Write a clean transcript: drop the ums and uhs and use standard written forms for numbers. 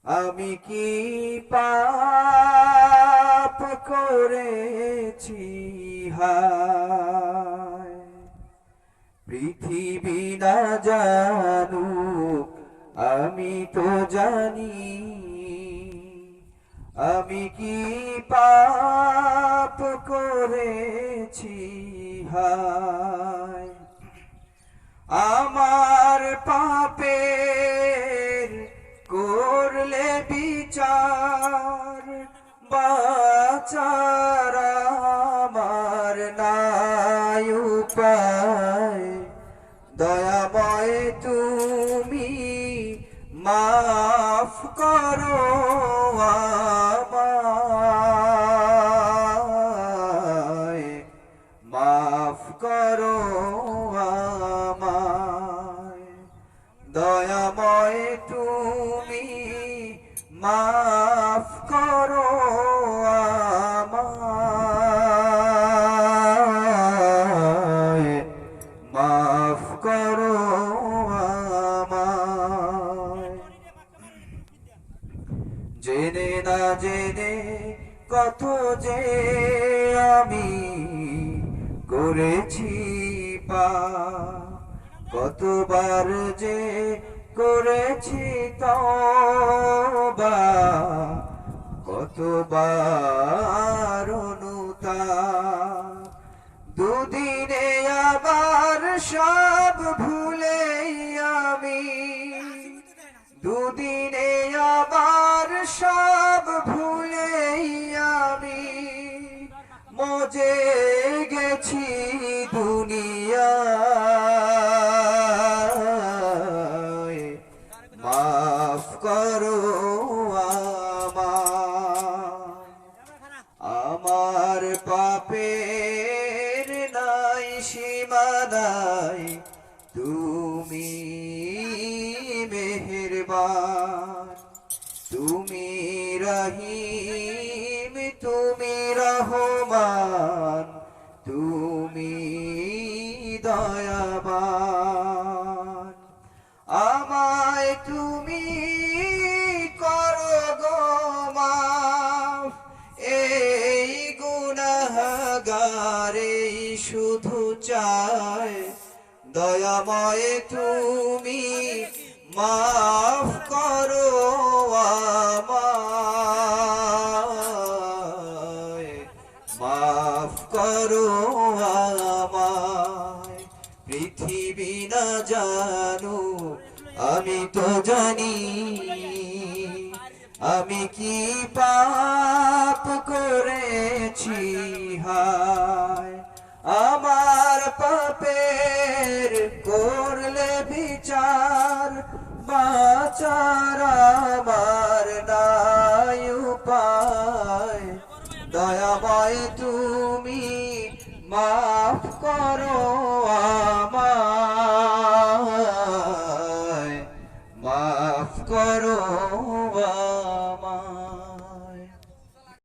আমি কি পাপ করেছি হায়, পৃথিবী না জানুক আমি তো জানি। আমি কি পাপ করেছি হায়, আমার পাপের করলে বিচার, বাঁচার আমার নাই উপায়। দয়াময় তুমি মাফ করো আমায়, মাফ করো আমায়। দয়াময় তুমি মাফ করো আমায়, মাফ করো আমায়। জেনে না জেনে কত যে আমি করেছি পাপ, কতবার যে করেছি তওবা, কতবার অনুতাপ। দুদিনে আবার সব ভুলে আমি, দুদিনে আবার সব ভুলে আমি মজে গেছি দুনিয়ায়। মাফ করো আমার পাপের নাই সীমা নাই, তুমি মেহেরবান, তুমি রহিম, তুমি রহমান, তুমি দয়াবান। আমায় তুমি করো গো মাফ, এই গুনাহগার এই শুধু চায়। দয়াময় তুমি মাফ করো আমায়, মাফ করো আমায়। পৃথিবী না জানো আমি তো জানি, আমি কি পাপ করেছি হায়। আমার পাপের করলে বিচার, বাঁচার